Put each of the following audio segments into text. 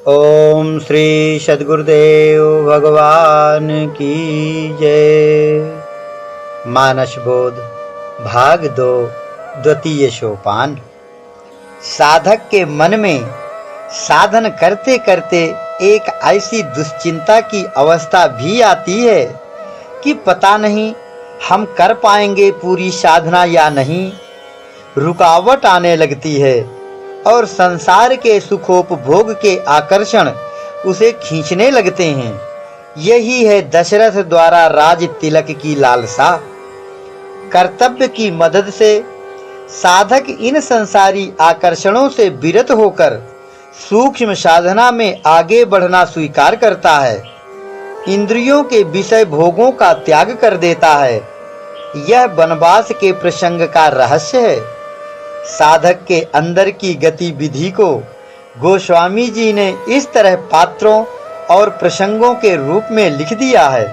ओम श्री सद्गुरुदेव भगवान की जय। मानस बोध भाग 2 द्वितीय सोपान। साधक के मन में साधन करते करते एक ऐसी दुश्चिंता की अवस्था भी आती है कि पता नहीं हम कर पाएंगे पूरी साधना या नहीं। रुकावट आने लगती है और संसार के सुखोपभोग के आकर्षण उसे खींचने लगते हैं। यही है दशरथ द्वारा राज तिलक की लालसा। कर्तव्य की मदद से साधक इन संसारी आकर्षणों से विरत होकर सूक्ष्म साधना में आगे बढ़ना स्वीकार करता है। इंद्रियों के विषय भोगों का त्याग कर देता है। यह वनवास के प्रसंग का रहस्य है। साधक के अंदर की गतिविधि को गोस्वामी जी ने इस तरह पात्रों और प्रसंगों के रूप में लिख दिया है।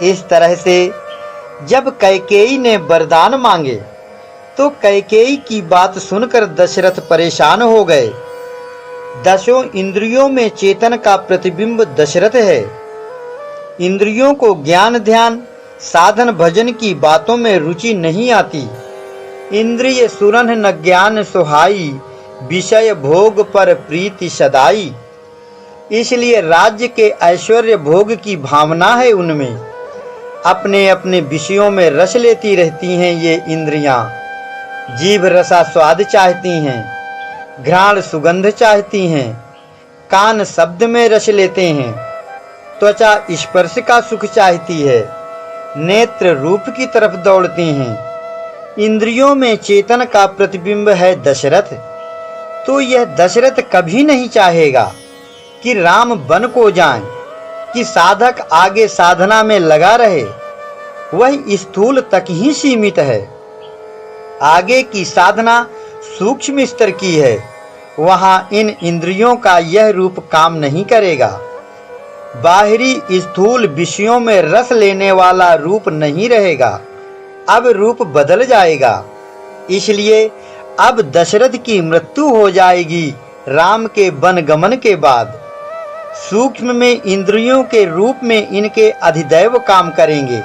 इस तरह से जब कैकेयी ने वरदान मांगे तो कैकेयी की बात सुनकर दशरथ परेशान हो गए। दसों इंद्रियों में चेतन का प्रतिबिंब दशरथ है। इंद्रियों को ज्ञान ध्यान साधन भजन की बातों में रुचि नहीं आती। इंद्रिय सुरन न ज्ञान सुहाई, विषय भोग पर प्रीति सदाई। इसलिए राज्य के ऐश्वर्य भोग की भावना है उनमें। अपने अपने विषयों में रस लेती रहती हैं ये इंद्रियां। जीभ रसा स्वाद चाहती हैं, घ्राण सुगंध चाहती हैं, कान शब्द में रस लेते हैं, त्वचा स्पर्श का सुख चाहती है, नेत्र रूप की तरफ दौड़ती हैं। इंद्रियों में चेतन का प्रतिबिंब है दशरथ। तो यह दशरथ कभी नहीं चाहेगा कि राम वन को जाएं, कि साधक आगे साधना में लगा रहे। वह स्थूल तक ही सीमित है। आगे की साधना सूक्ष्म स्तर की है। वहां इन इंद्रियों का यह रूप काम नहीं करेगा। बाहरी स्थूल विषयों में रस लेने वाला रूप नहीं रहेगा। अब रूप बदल जाएगा। इसलिए अब दशरथ की मृत्यु हो जाएगी राम के वन गमन के बाद। सूक्ष्म में इंद्रियों के रूप में इनके अधिदैव काम करेंगे।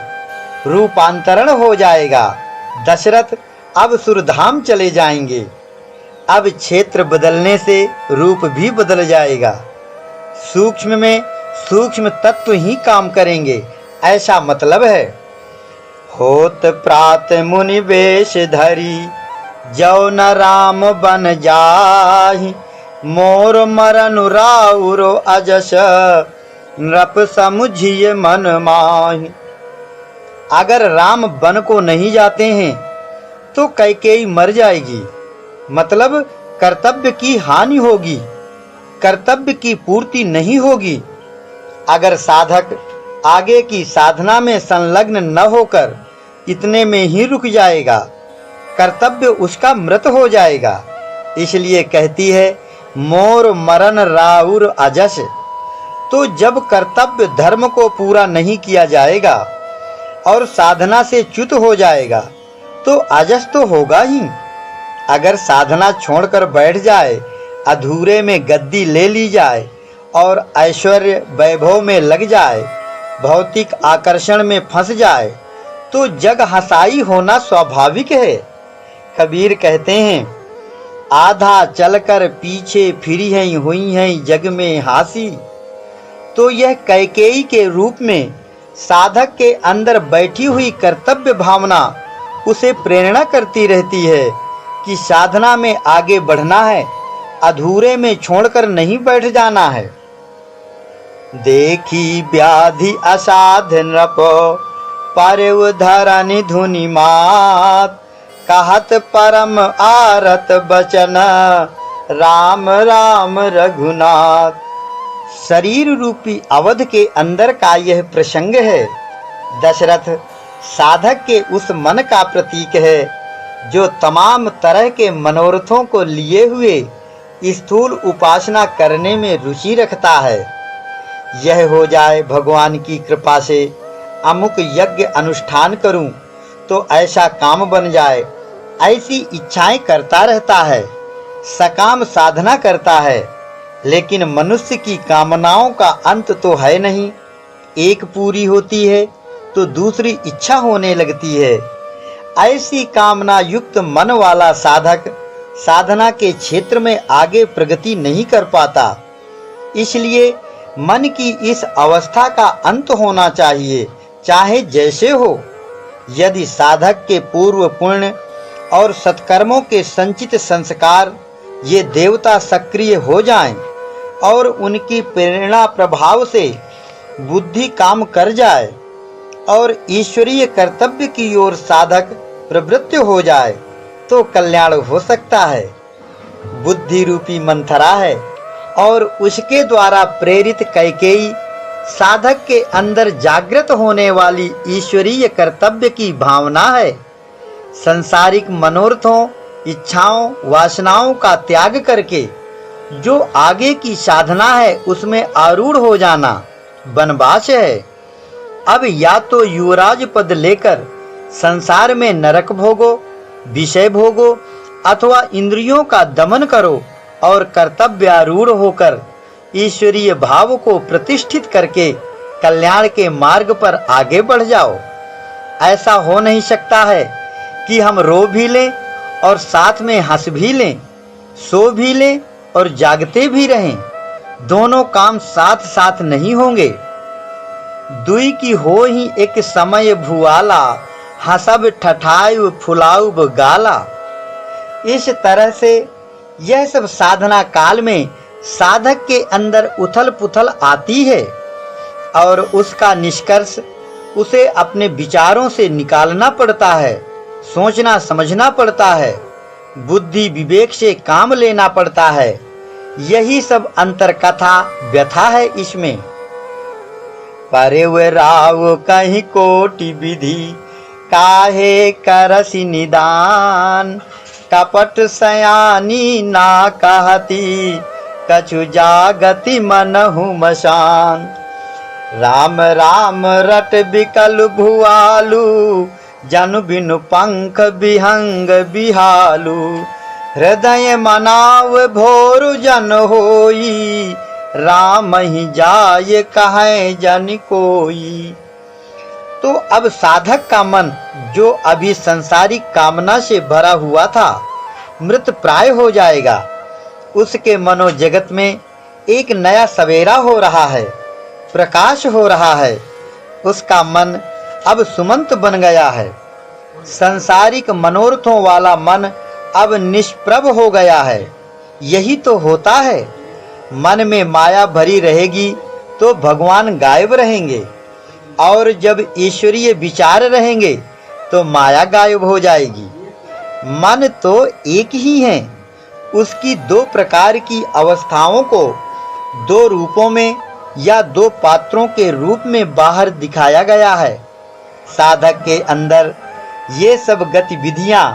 रूपांतरण हो जाएगा। दशरथ अब सुरधाम चले जाएंगे। अब क्षेत्र बदलने से रूप भी बदल जाएगा। सूक्ष्म में सूक्ष्म तत्व ही काम करेंगे, ऐसा मतलब है। होत प्रात मुनि वेश धरी, जौ न राम बन जाहि। मोर मरन राउरो अजस, नृप समुझिए मन माहि। अगर राम वन को नहीं जाते हैं तो कैकेयी मर जाएगी। मतलब कर्तव्य की हानि होगी, कर्तव्य की पूर्ति नहीं होगी। अगर साधक आगे की साधना में संलग्न न होकर इतने में ही रुक जाएगा, कर्तव्य उसका मृत हो जाएगा। इसलिए कहती है मोर मरण राउर अजस। तो जब कर्तव्य धर्म को पूरा नहीं किया जाएगा और साधना से च्युत हो जाएगा तो अजस तो होगा ही। अगर साधना छोड़कर बैठ जाए, अधूरे में गद्दी ले ली जाए और ऐश्वर्य वैभव में लग जाए, भौतिक आकर्षण में फंस जाए तो जग हंसाई होना स्वाभाविक है। कबीर कहते हैं आधा चलकर पीछे फिरी हैं हुई हैं जग में हासी। तो यह कैकेयी के रूप में साधक के अंदर बैठी हुई कर्तव्य भावना उसे प्रेरणा करती रहती है कि साधना में आगे बढ़ना है, अधूरे में छोड़कर नहीं बैठ जाना है। देखी व्याधि असाध नृप, परव धरनि धुनि मात। कहत परम आरत बचन, राम राम रघुनाथ। शरीर रूपी अवध के अंदर का यह प्रसंग है। दशरथ साधक के उस मन का प्रतीक है जो तमाम तरह के मनोरथों को लिए हुए स्थूल उपासना करने में रुचि रखता है। यह हो जाए भगवान की कृपा से अमुक यज्ञ अनुष्ठान करूं तो ऐसा काम बन जाए, ऐसी इच्छाएं करता रहता है। सकाम साधना करता है, लेकिन मनुष्य की कामनाओं का अंत तो है नहीं। एक पूरी होती है तो दूसरी इच्छा होने लगती है। ऐसी कामना युक्त मन वाला साधक साधना के क्षेत्र में आगे प्रगति नहीं कर पाता। इसलिए मन की इस अवस्था का अंत होना चाहिए, चाहे जैसे हो। यदि साधक के पूर्व पुण्य और सत्कर्मों के संचित संस्कार ये देवता सक्रिय हो जाएं और उनकी प्रेरणा प्रभाव से बुद्धि काम कर जाए और ईश्वरीय कर्तव्य की ओर साधक प्रवृत्त हो जाए तो कल्याण हो सकता है। बुद्धि रूपी मंथरा है और उसके द्वारा प्रेरित कैकेयी साधक के अंदर जागृत होने वाली ईश्वरीय कर्तव्य की भावना है। संसारिक मनोरथों, इच्छाओं, वासनाओं का त्याग करके जो आगे की साधना है उसमें आरूढ़ हो जाना वनवास है। अब या तो युवराज पद लेकर संसार में नरक भोगो, विषय भोगो, अथवा इंद्रियों का दमन करो और कर्तव्यारूढ़ होकर ईश्वरीय भाव को प्रतिष्ठित करके कल्याण के मार्ग पर आगे बढ़ जाओ। ऐसा हो नहीं सकता है कि हम रो भी लें और साथ में हंस भी लें, सो भी लें और जागते भी रहें। दोनों काम साथ साथ नहीं होंगे। दुई की हो ही एक समय भुआला, हंसब ठठायु फुलाउब गाला। इस तरह से यह सब साधना काल में साधक के अंदर उथल पुथल आती है और उसका निष्कर्ष उसे अपने विचारों से निकालना पड़ता है, सोचना समझना पड़ता है, बुद्धि विवेक से काम लेना पड़ता है। यही सब अंतरकथा व्यथा है इसमें। परे राव कहीं कोटि विधि, काहे करसि निदान। कपट सयानी ना कहती, कछु जागति मनहु मशान। राम राम रट बिकल भुआलू, जनु बिनु पंख बिहंग बिहालू। हृदय मनाव भोर जन होई, राम ही जाय कहे जन कोई। तो अब साधक का मन जो अभी संसारिक कामना से भरा हुआ था मृत प्राय हो जाएगा। उसके मनोजगत में एक नया सवेरा हो रहा है, प्रकाश हो रहा है। उसका मन अब सुमंत बन गया है। संसारिक मनोरथों वाला मन अब निष्प्रभ हो गया है। यही तो होता है। मन में माया भरी रहेगी तो भगवान गायब रहेंगे और जब ईश्वरीय विचार रहेंगे तो माया गायब हो जाएगी। मन तो एक ही है। उसकी दो प्रकार की अवस्थाओं को दो रूपों में या दो पात्रों के रूप में बाहर दिखाया गया है। साधक के अंदर ये सब गतिविधियां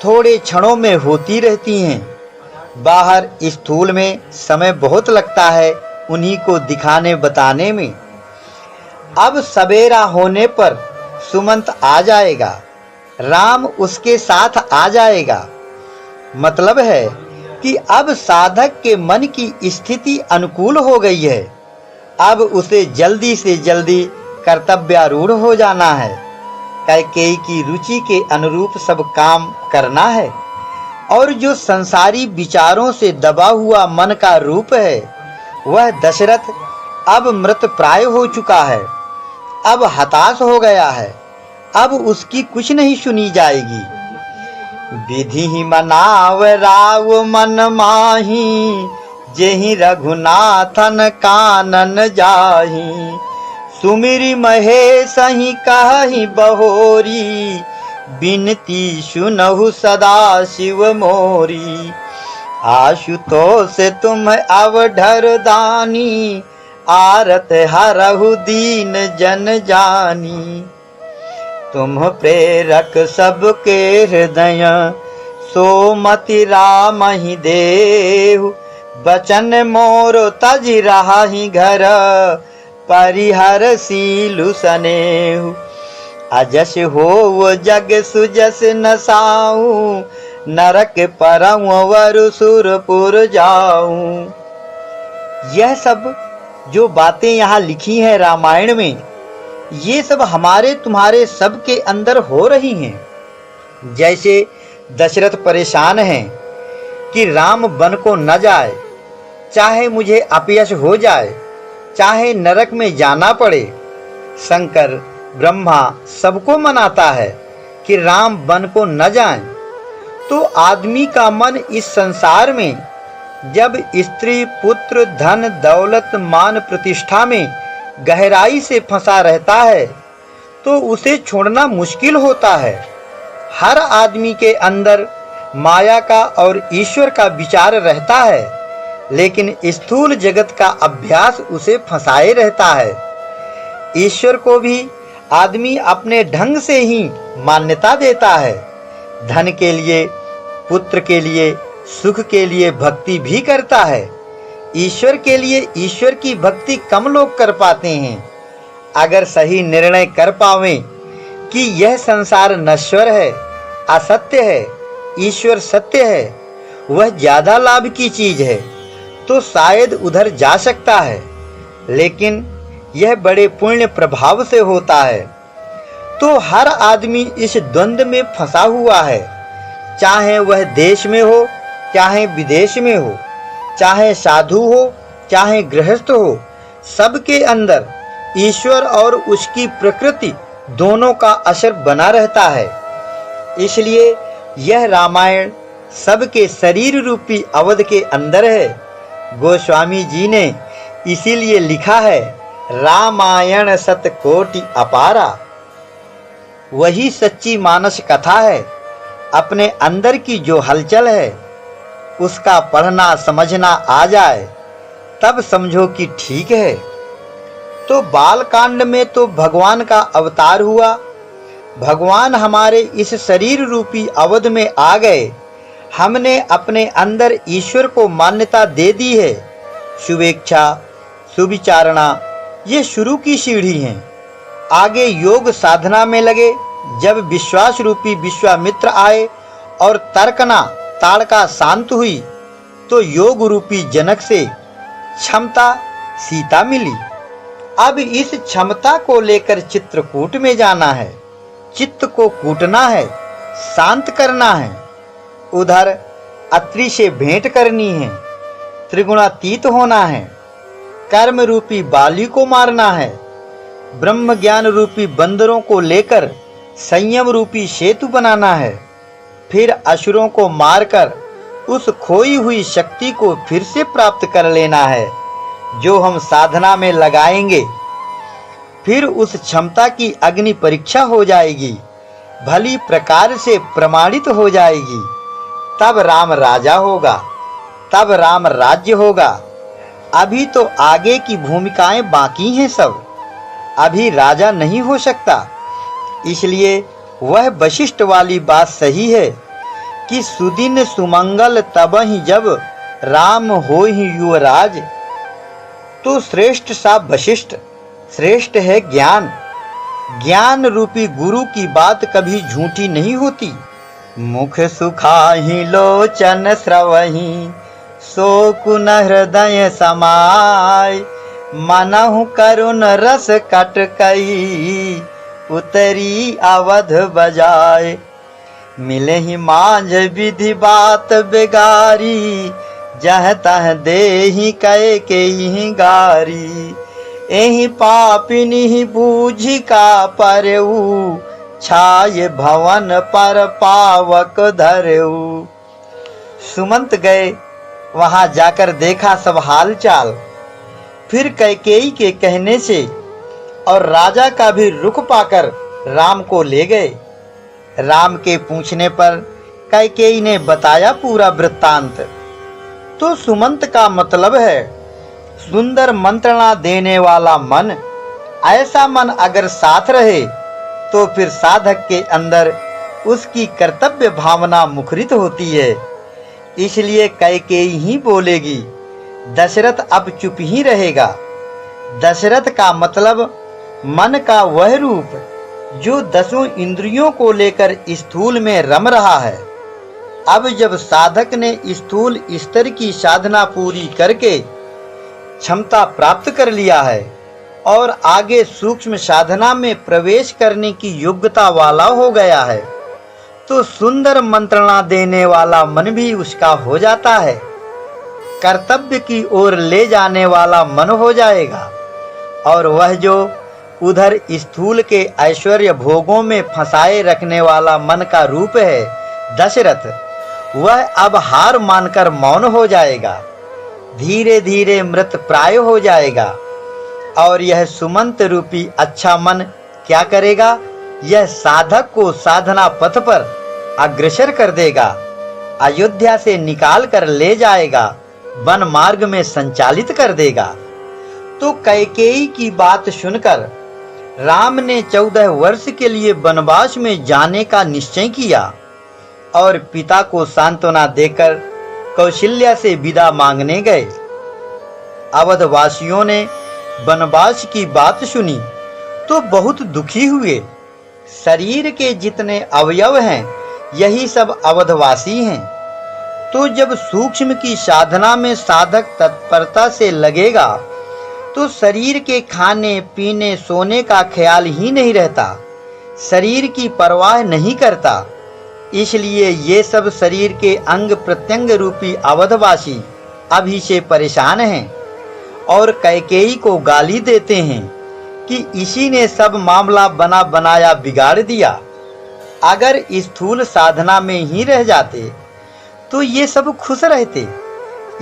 थोड़े क्षणों में होती रहती हैं। बाहर स्थूल में समय बहुत लगता है उन्हीं को दिखाने बताने में। अब सवेरा होने पर सुमंत आ जाएगा, राम उसके साथ आ जाएगा। मतलब है कि अब साधक के मन की स्थिति अनुकूल हो गई है। अब उसे जल्दी से जल्दी कर्तव्यारूढ़ हो जाना है। कैकेयी की रुचि के अनुरूप सब काम करना है और जो संसारी विचारों से दबा हुआ मन का रूप है वह दशरथ अब मृत प्राय हो चुका है। अब हताश हो गया है। अब उसकी कुछ नहीं सुनी जाएगी। विधि ही मनाव राव मन माही, जेहि रघुनाथन कानन जाही। सुमिरि महेश ही कहि बहोरी, बिनती सुनहु सदा शिव मोरी। आशुतोष तुम अवधर दानी, आरत हरहु दीन जन जानी। तुम प्रेरक सबके हृदय, सो मति राम ही देहु। बचन मोर तज राहि घर, परिहर सीलु सनेहु। अजस हो जग सुजस नसाऊं, नरक परम वर सुरपुर जाऊं। यह सब जो बातें यहाँ लिखी हैं रामायण में, ये सब हमारे तुम्हारे सब के अंदर हो रही हैं। जैसे दशरथ परेशान हैं कि राम वन को न जाए, चाहे मुझे अपयश हो जाए, चाहे नरक में जाना पड़े। शंकर ब्रह्मा सबको मनाता है कि राम वन को न जाएं। तो आदमी का मन इस संसार में जब स्त्री पुत्र धन दौलत मान प्रतिष्ठा में गहराई से फंसा रहता है तो उसे छोड़ना मुश्किल होता है। हर आदमी के अंदर माया का और ईश्वर का विचार रहता है, लेकिन स्थूल जगत का अभ्यास उसे फंसाए रहता है। ईश्वर को भी आदमी अपने ढंग से ही मान्यता देता है। धन के लिए, पुत्र के लिए, सुख के लिए भक्ति भी करता है। ईश्वर के लिए ईश्वर की भक्ति कम लोग कर पाते हैं। अगर सही निर्णय कर पावें कि यह संसार नश्वर है, असत्य है, ईश्वर सत्य है, वह ज्यादा लाभ की चीज है, तो शायद उधर जा सकता है। लेकिन यह बड़े पुण्य प्रभाव से होता है। तो हर आदमी इस द्वंद्व में फंसा हुआ है, चाहे वह देश में हो, चाहे विदेश में हो, चाहे साधु हो, चाहे गृहस्थ हो, सबके अंदर ईश्वर और उसकी प्रकृति दोनों का असर बना रहता है। इसलिए यह रामायण सबके शरीर रूपी अवध के अंदर है। गोस्वामी जी ने इसीलिए लिखा है, रामायण सतकोटि अपारा। वही सच्ची मानस कथा है। अपने अंदर की जो हलचल है उसका पढ़ना समझना आ जाए तब समझो कि ठीक है। तो बाल कांड में तो भगवान का अवतार हुआ। भगवान हमारे इस शरीर रूपी अवध में आ गए। हमने अपने अंदर ईश्वर को मान्यता दे दी है। शुभेच्छा, सुविचारणा ये शुरू की सीढ़ी हैं। आगे योग साधना में लगे। जब विश्वास रूपी विश्वामित्र आए और तर्कना ताड़का शांत हुई तो योग रूपी जनक से क्षमता सीता मिली। अब इस क्षमता को लेकर चित्रकूट में जाना है। चित्त को कूटना है, शांत करना है। उधर अत्रि से भेंट करनी है, त्रिगुणातीत होना है, कर्म रूपी बाली को मारना है, ब्रह्म ज्ञान रूपी बंदरों को लेकर संयम रूपी सेतु बनाना है, फिर असुरों को मारकर उस खोई हुई शक्ति को फिर से प्राप्त कर लेना है जो हम साधना में लगाएंगे। फिर उस क्षमता की अग्नि परीक्षा हो जाएगी, भली प्रकार से प्रमाणित हो जाएगी। तब राम राजा होगा, तब राम राज्य होगा। अभी तो आगे की भूमिकाएं बाकी हैं सब। अभी राजा नहीं हो सकता। इसलिए वह वशिष्ठ वाली बात सही है कि सुदिन सुमंगल तबहि जब राम होहि युवराज। तो श्रेष्ठ सा वशिष्ठ, श्रेष्ठ है ज्ञान। ज्ञान रूपी गुरु की बात कभी झूठी नहीं होती। मुख सुखाहि लोचन श्रवहि शोकुन हृदय समाय। मनहु करुण रस कटकई उतरी अवध बजाय। मिले ही मांझ विधि बात बेगारी जह तह देहि कहे के ही गारी। एहि पापिनी ही बूझी का परऊ छाये भवन पर पावक धरेऊ। सुमंत गए, वहां जाकर देखा सब हाल चाल। फिर कैकेयी के कहने से और राजा का भी रुख पाकर राम को ले गए। राम के पूछने पर कैकेयी ने बताया पूरा वृत्तांत। तो सुमंत का मतलब है सुंदर मंत्रणा देने वाला मन। ऐसा मन अगर साथ रहे तो फिर साधक के अंदर उसकी कर्तव्य भावना मुखरित होती है। इसलिए कैकेयी ही बोलेगी, दशरथ अब चुप ही रहेगा। दशरथ का मतलब मन का वह रूप जो 10 इंद्रियों को लेकर स्थूल में रम रहा है। अब जब साधक ने स्थूल स्तर की साधना पूरी करके क्षमता प्राप्त कर लिया है और आगे सूक्ष्म साधना में प्रवेश करने की योग्यता वाला हो गया है, तो सुंदर मंत्रणा देने वाला मन भी उसका हो जाता है, कर्तव्य की ओर ले जाने वाला मन हो जाएगा। और वह जो उधर स्थूल के ऐश्वर्य भोगों में फंसाए रखने वाला मन का रूप है दशरथ, वह अब हार मानकर मौन हो जाएगा, धीरे धीरे मृत प्राय हो जाएगा। और यह सुमंत रूपी अच्छा मन क्या करेगा? यह साधक को साधना पथ पर अग्रसर कर देगा, अयोध्या से निकाल कर ले जाएगा, वन मार्ग में संचालित कर देगा। तो कैकेयी की बात सुनकर राम ने 14 वर्ष के लिए वनवास में जाने का निश्चय किया और पिता को सांत्वना देकर कौशल्या से विदा मांगने गए। अवधवासियों ने वनवास की बात सुनी तो बहुत दुखी हुए। शरीर के जितने अवयव हैं यही सब अवधवासी हैं। तो जब सूक्ष्म की साधना में साधक तत्परता से लगेगा तो शरीर के खाने पीने सोने का ख्याल ही नहीं रहता, शरीर की परवाह नहीं करता। इसलिए ये सब शरीर के अंग प्रत्यंग रूपी अवधवासी अभी से परेशान हैं और कैकेयी को गाली देते हैं कि इसी ने सब मामला बना बनाया बिगाड़ दिया। अगर स्थूल साधना में ही रह जाते तो ये सब खुश रहते।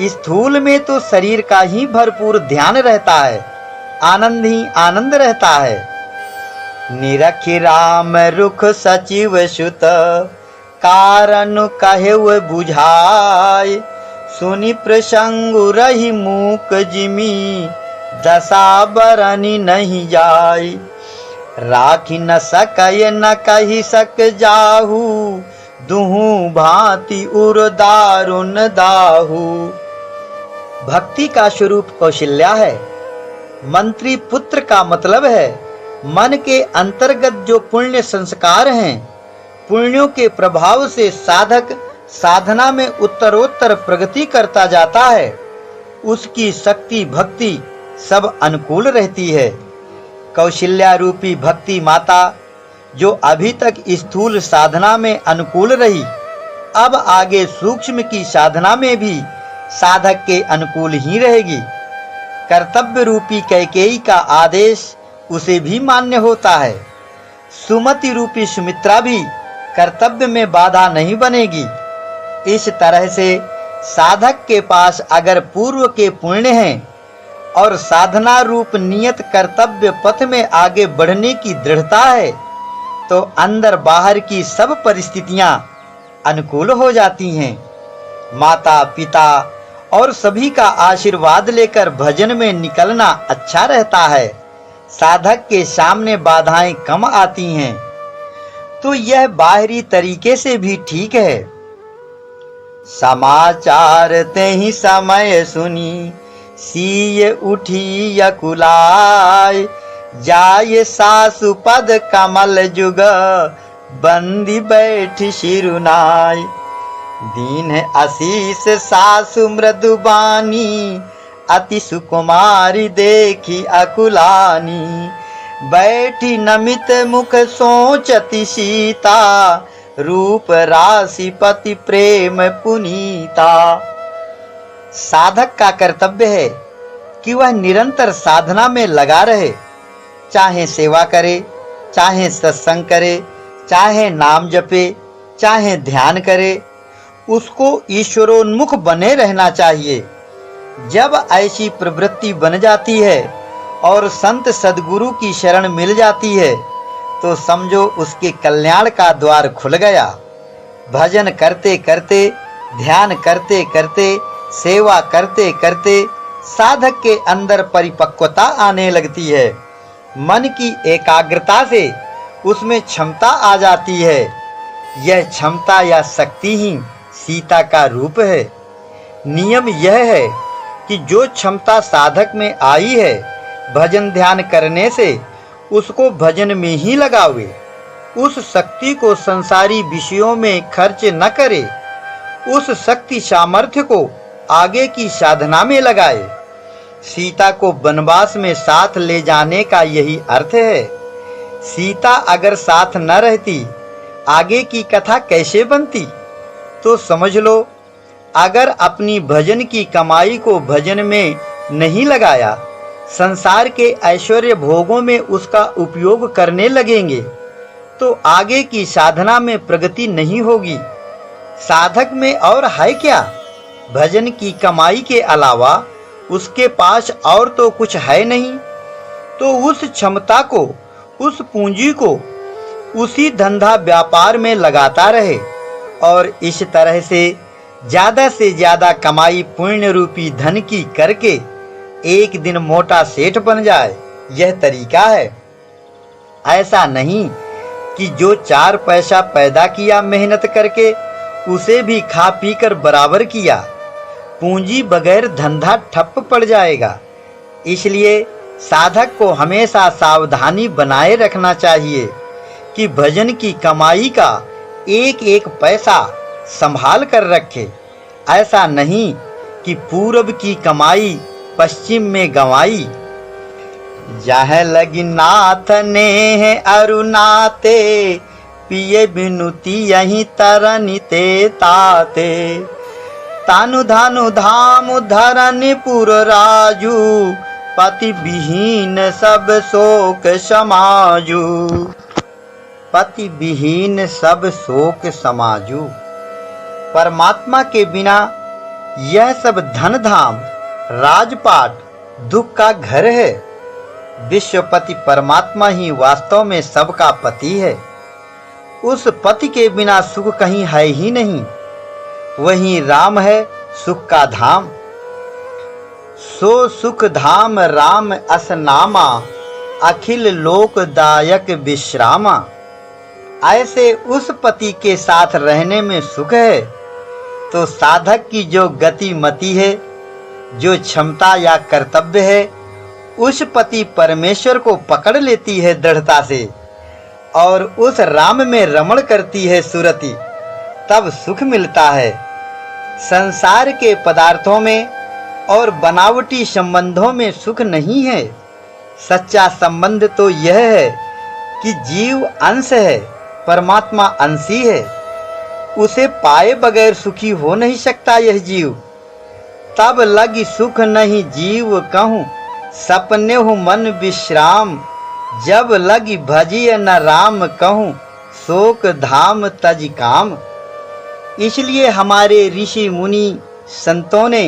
स्थूल में तो शरीर का ही भरपूर ध्यान रहता है, आनंद ही आनंद रहता है। निरखि राम रुख सचिव सुत, कारण कहे बुझाय, सुनि प्रसंग रही मूक जिमी, दशा बरनी नहीं जाय। राखी न सकय न कही सक जाहू, दुहू भांति उर दारुण दाहू। भक्ति का स्वरूप कौशल्या है। मंत्री पुत्र का मतलब है मन के अंतर्गत जो पुण्य संस्कार हैं, पुण्यों के प्रभाव से साधक साधना में उत्तरोत्तर प्रगति करता जाता है, उसकी शक्ति भक्ति सब अनुकूल रहती है। कौशल्या रूपी भक्ति माता जो अभी तक स्थूल साधना में अनुकूल रही, अब आगे सूक्ष्म की साधना में भी साधक के अनुकूल ही रहेगी। कर्तव्य रूपी कैकेयी का आदेश उसे भी मान्य होता है। सुमति रूपी सुमित्रा भी कर्तव्य में बाधा नहीं बनेगी। इस तरह से साधक के पास अगर पूर्व के पुण्य हैं और साधना रूप नियत कर्तव्य पथ में आगे बढ़ने की दृढ़ता है, तो अंदर बाहर की सब परिस्थितियां अनुकूल हो जाती हैं। माता पिता और सभी का आशीर्वाद लेकर भजन में निकलना अच्छा रहता है। साधक के सामने बाधाएं कम आती हैं, तो यह बाहरी तरीके से भी ठीक है। समाचार ते ही समय सुनी, सीय उठी यकुलाय, जाय सासु पद कमल जुग, बंदी बैठ शिरुनाय। दीन है आशीष सासु मृदुबानी, अति सुकुमारी देखी अकुलानी। बैठी नमित मुख सोचती सीता, रूप राशि पति प्रेम पुनीता। साधक का कर्तव्य है कि वह निरंतर साधना में लगा रहे, चाहे सेवा करे, चाहे सत्संग करे, चाहे नाम जपे, चाहे ध्यान करे, उसको ईश्वरोन्मुख बने रहना चाहिए। जब ऐसी प्रवृत्ति बन जाती है और संत सद्गुरु की शरण मिल जाती है, तो समझो उसके कल्याण का द्वार खुल गया। भजन करते करते, ध्यान करते करते, सेवा करते करते साधक के अंदर परिपक्वता आने लगती है। मन की एकाग्रता से उसमें क्षमता आ जाती है। यह क्षमता या शक्ति ही सीता का रूप है। नियम यह है कि जो क्षमता साधक में आई है, भजन ध्यान करने से उसको भजन में ही लगावे। उस शक्ति को संसारी विषयों में खर्च न करे, उस शक्ति सामर्थ्य को आगे की साधना में लगाए। सीता को वनवास में साथ ले जाने का यही अर्थ है। सीता अगर साथ न रहती, आगे की कथा कैसे बनती? तो समझ लो, अगर अपनी भजन की कमाई को भजन में नहीं लगाया, संसार के ऐश्वर्य भोगों में उसका उपयोग करने लगेंगे, तो आगे की साधना में प्रगति नहीं होगी। साधक में और है क्या? भजन की कमाई के अलावा उसके पास और तो कुछ है नहीं। तो उस क्षमता को, उस पूंजी को उसी धंधा व्यापार में लगाता रहे और इस तरह से ज्यादा कमाई पुण्य रूपी धन की करके एक दिन मोटा सेठ बन जाए। यह तरीका है। ऐसा नहीं कि जो 4 पैसा पैदा किया मेहनत करके, उसे भी खा पी कर बराबर किया। पूंजी बगैर धंधा ठप पड़ जाएगा। इसलिए साधक को हमेशा सावधानी बनाए रखना चाहिए कि भजन की कमाई का एक एक पैसा संभाल कर रखे। ऐसा नहीं कि पूरब की कमाई पश्चिम में गंवाई। जहाँ लगी नाथ ने है अरुणाते, पिए बिनुती यही तरनिते ताते। तानु धानु धाम धरन पुर राजू, पति विहीन सब शोक समाजू। पति विहीन सब शोक समाजू। परमात्मा के बिना यह सब धन धाम राजपाट दुख का घर है। विश्वपति परमात्मा ही वास्तव में सबका पति है। उस पति के बिना सुख कहीं है ही नहीं। वही राम है सुख का धाम। सो सुख धाम राम असनामा, अखिल लोकदायक विश्रामा। ऐसे उस पति के साथ रहने में सुख है। तो साधक की जो गति मति है, जो क्षमता या कर्तव्य है, उस पति परमेश्वर को पकड़ लेती है दृढ़ता से और उस राम में रमण करती है सुरति, तब सुख मिलता है। संसार के पदार्थों में और बनावटी संबंधों में सुख नहीं है। सच्चा संबंध तो यह है कि जीव अंश है, परमात्मा अंशी है। उसे पाए बगैर सुखी हो नहीं सकता यह जीव। तब लगी सुख नहीं जीव कहूँ, सपने हो मन विश्राम। जब लगी भजिय न राम कहूँ, शोक धाम तज काम। इसलिए हमारे ऋषि मुनि संतों ने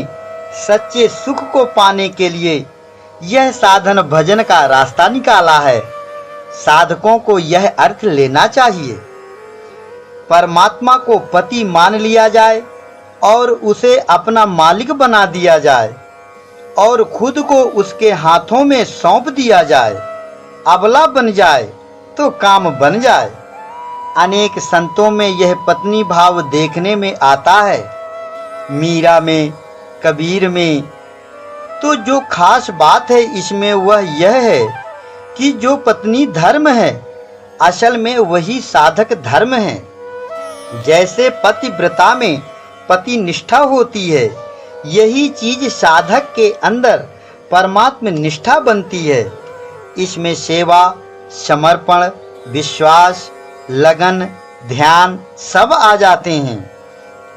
सच्चे सुख को पाने के लिए यह साधन भजन का रास्ता निकाला है। साधकों को यह अर्थ लेना चाहिए। परमात्मा को पति मान लिया जाए और उसे अपना मालिक बना दिया जाए और खुद को उसके हाथों में सौंप दिया जाए। अबला बन जाए तो काम बन जाए। अनेक संतों में यह पत्नी भाव देखने में आता है। मीरा में, कबीर में। तो जो खास बात है इसमें वह यह है कि जो पत्नी धर्म है, असल में वही साधक धर्म है। जैसे पतिव्रता में पति निष्ठा होती है, यही चीज साधक के अंदर परमात्म निष्ठा बनती है। इसमें सेवा, समर्पण, विश्वास, लगन, ध्यान सब आ जाते हैं।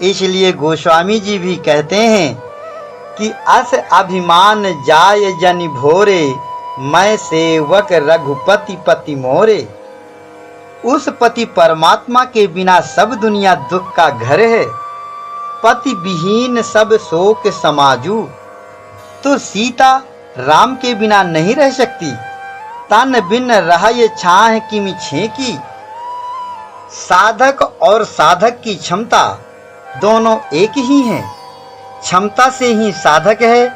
इसलिए गोस्वामी जी भी कहते हैं कि अस अभिमान जाय जनि भोरे, मैं सेवक रघुपति पति मोरे। उस पति परमात्मा के बिना सब दुनिया दुख का घर है। पति विहीन सब शोक समाजू। तो सीता राम के बिना नहीं रह सकती। तन बिन रहय छाह किमि छेकी। साधक और साधक की क्षमता दोनों एक ही हैं। क्षमता से ही साधक है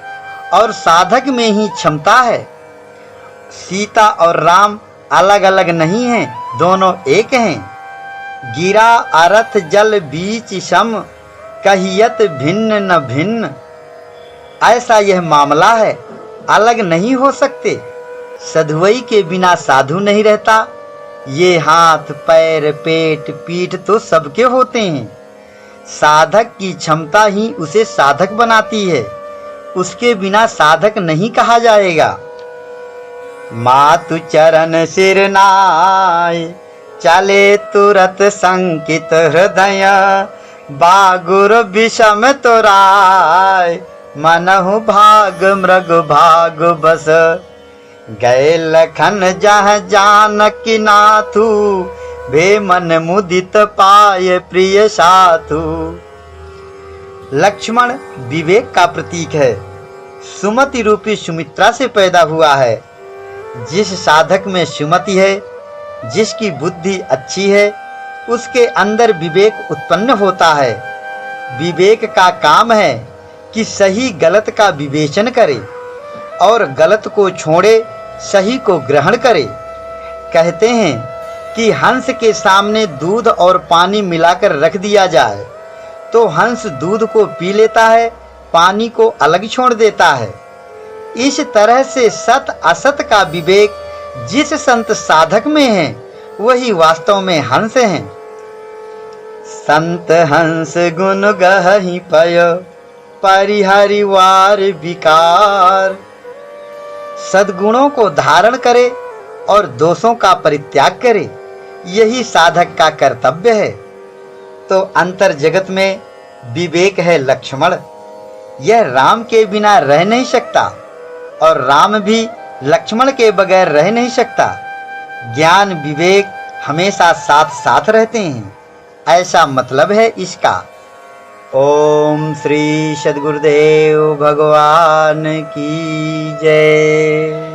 और साधक में ही क्षमता है। सीता और राम अलग अलग नहीं हैं, दोनों एक हैं। गिरा अरथ जल बीच सम, कहियत भिन्न न भिन्न। ऐसा यह मामला है, अलग नहीं हो सकते। सधुवई के बिना साधु नहीं रहता। ये हाथ पैर पेट पीठ तो सबके होते हैं। साधक की क्षमता ही उसे साधक बनाती है। उसके बिना साधक नहीं कहा जाएगा। मातु चरण सिर नाय, चले तुरत संकित हृदय, बागुर विषम तोराय, मनहु भाग मृग भाग बस, गए लखन जह जानकी नाथु, वे मन मुदित पाए प्रिय साथु। लक्ष्मण विवेक का प्रतीक है, सुमति रूपी सुमित्रा से पैदा हुआ है। जिस साधक में सुमति है, जिसकी बुद्धि अच्छी है, उसके अंदर विवेक उत्पन्न होता है। विवेक का काम है कि सही गलत का विवेचन करे और गलत को छोड़े, सही को ग्रहण करे। कहते हैं कि हंस के सामने दूध और पानी मिलाकर रख दिया जाए तो हंस दूध को पी लेता है, पानी को अलग छोड़ देता है। इस तरह से सत असत का विवेक जिस संत साधक में है, वही वास्तव में हंस हैं। संत हंस गुण गहि पय, परिहरिवार विकार। सद्गुणों को धारण करे और दोषों का परित्याग करे, यही साधक का कर्तव्य है। तो अंतर जगत में विवेक है लक्ष्मण। यह राम के बिना रह नहीं सकता और राम भी लक्ष्मण के बगैर रह नहीं सकता। ज्ञान विवेक हमेशा साथ साथ रहते हैं, ऐसा मतलब है इसका। ओम श्री सद्गुरुदेव भगवान की जय।